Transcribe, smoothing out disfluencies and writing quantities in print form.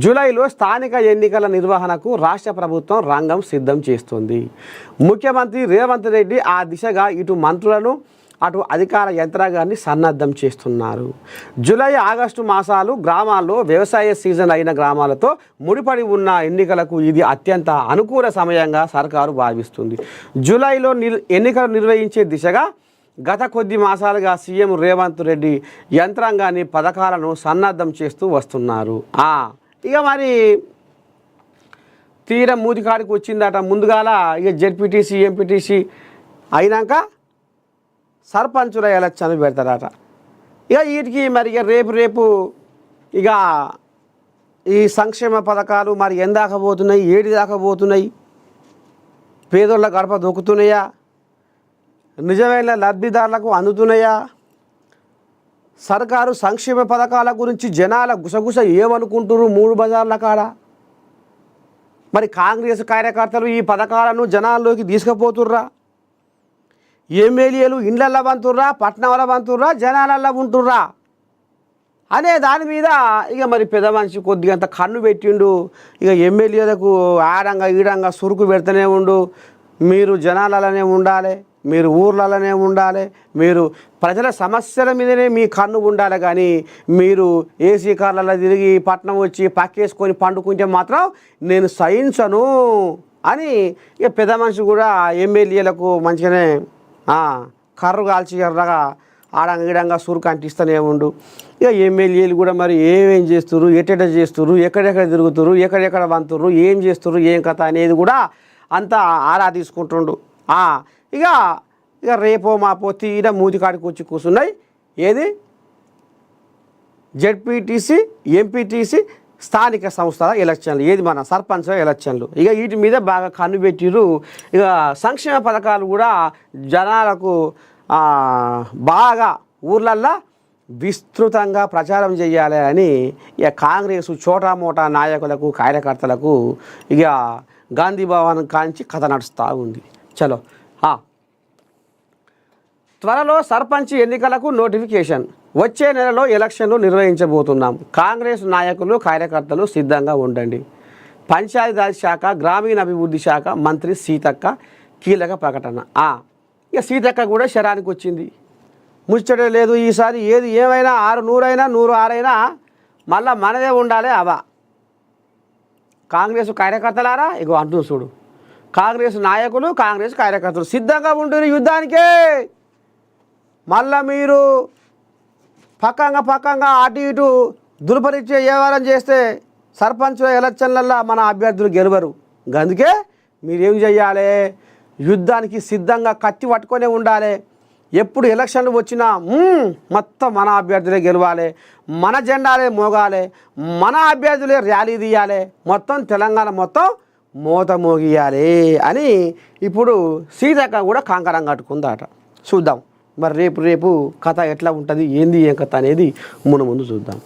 జూలైలో స్థానిక ఎన్నికల నిర్వహణకు రాష్ట్ర ప్రభుత్వం రంగం సిద్ధం చేస్తుంది. ముఖ్యమంత్రి రేవంత్ రెడ్డి ఆ దిశగా ఇటు మంత్రులను అటు అధికార యంత్రాంగాన్ని సన్నద్ధం చేస్తున్నారు. జూలై ఆగస్టు మాసాలు గ్రామాల్లో వ్యవసాయ సీజన్ అయిన గ్రామాలతో ముడిపడి ఉన్న ఎన్నికలకు ఇది అత్యంత అనుకూల సమయంగా సర్కారు భావిస్తుంది. జూలైలో ఎన్నికలు నిర్వహించే దిశగా గత కొద్ది మాసాలుగా సీఎం రేవంత్ రెడ్డి యంత్రాంగాన్ని పథకాలను సన్నద్ధం చేస్తూ వస్తున్నారు. ఇక మరి తీరం మూతికాడికి వచ్చిందట. ముందుగాల ఇక జెడ్పీటీసీ ఎంపీటీసీ అయినాక సర్పంచుల ఎలక్షన్ పెడతారట. ఇక వీటికి మరి ఇక రేపు ఇక ఈ సంక్షేమ పథకాలు మరి ఎందాక పోతున్నాయి, ఏడి దాకా పోతున్నాయి, పేదోళ్ళ గడప దొక్కుతున్నాయా, నిజమైన లబ్ధిదారులకు అందుతున్నాయా, సర్కారు సంక్షేమ పథకాల గురించి జనాల గుసగుస ఏమనుకుంటున్నారు మూడు బజార్ల కాడ. మరి కాంగ్రెస్ కార్యకర్తలు ఈ పథకాలను జనాల్లోకి తీసుకుపోతుర్రా, ఎమ్మెల్యేలు ఇండ్లల్లో పంతుర్రా, పట్టణంలో పంతుర్రా, జనాలల్లో ఉంటుర్రా అనే దాని మీద ఇక మరి పెద్ద మనిషి కొద్దిగా అంత కన్ను పెట్టిండు. ఇక ఎమ్మెల్యేలకు ఆడంగా ఈడంగా సురుకు పెడుతూనే ఉండు, మీరు జనాలలోనే ఉండాలి, మీరు ఊర్లలోనే ఉండాలి, మీరు ప్రజల సమస్యల మీదనే మీ కన్ను ఉండాలి, కానీ మీరు ఏసీ కార్లలో తిరిగి పట్నం వచ్చి పక్కేసుకొని పండుకుంటే మాత్రం నేను సహించను అని ఇక పెద్ద మనిషి కూడా ఎమ్మెల్యేలకు మంచిగానే కర్రు కాల్చి ఎర్రగా ఆడంగా సురుకు అంటిస్తూనే ఉండు. ఇక ఎమ్మెల్యేలు కూడా మరి ఏమేం చేస్తుర్రు, ఎట్టెట చేస్తుర్రు, ఎక్కడెక్కడ తిరుగుతుర్రు, ఎక్కడెక్కడ వంతుర్రు, ఏం చేస్తుర్రు, ఏం కథ అనేది కూడా అంతా ఆరా తీసుకుంటుండు. ఇక రేపో మాపో తీర మూతికాడికి వచ్చి కూర్చున్నాయి ఏది జెడ్పీటీసీ ఎంపీటీసీ స్థానిక సంస్థల ఎలక్షన్లు, ఏది మన సర్పంచ్ ఎలక్షన్లు. ఇక వీటి మీద బాగా కన్ను పెట్టిర్రు. ఇక సంక్షేమ పథకాలు కూడా జనాలకు బాగా ఊర్లల్లో విస్తృతంగా ప్రచారం చేయాలి అని ఇక కాంగ్రెస్ చోటా మోటా నాయకులకు కార్యకర్తలకు ఇక గాంధీ భవన్ కాంచి కథ నడుస్తూ ఉంది. చలో త్వరలో సర్పంచ్ ఎన్నికలకు నోటిఫికేషన్, వచ్చే నెలలో ఎలక్షన్లు నిర్వహించబోతున్నాం. కాంగ్రెస్ నాయకులు కార్యకర్తలు సిద్ధంగా ఉండండి. పంచాయతీరాజ్ శాఖ గ్రామీణాభివృద్ధి శాఖ మంత్రి సీతక్క కీలక ప్రకటన. ఇక సీతక్క కూడా శరానికి వచ్చింది, ముచ్చటే లేదు. ఈసారి ఏది ఏమైనా 600 అయినా 106 అయినా మళ్ళా మనదే ఉండాలి. కాంగ్రెస్ కార్యకర్తలారా ఇగో అంటూ చూడు, కాంగ్రెస్ నాయకులు కాంగ్రెస్ కార్యకర్తలు సిద్ధంగా ఉంటుంది యుద్ధానికే. మళ్ళా మీరు పక్కంగా అటు ఇటు దుర్పరిచే వ్యవహారం చేస్తే సర్పంచ్ ఎలక్షన్లల్లో మన అభ్యర్థులు గెలవరు. అందుకే మీరేం చెయ్యాలి, యుద్ధానికి సిద్ధంగా కత్తి పట్టుకొనే ఉండాలి. ఎప్పుడు ఎలక్షన్లు వచ్చినా మొత్తం మన అభ్యర్థులే గెలవాలి, మన జెండాలే మోగాలి, మన అభ్యర్థులే ర్యాలీ తీయాలి, మొత్తం తెలంగాణ మొత్తం మోత మోగియాలి అని ఇప్పుడు సీతక్క కూడా కంకరం కట్టుకుందాట. చూద్దాం మరి రేపు కథ ఎట్లా ఉంటుంది, ఏంది ఏం కథ అనేది ముందు చూద్దాం.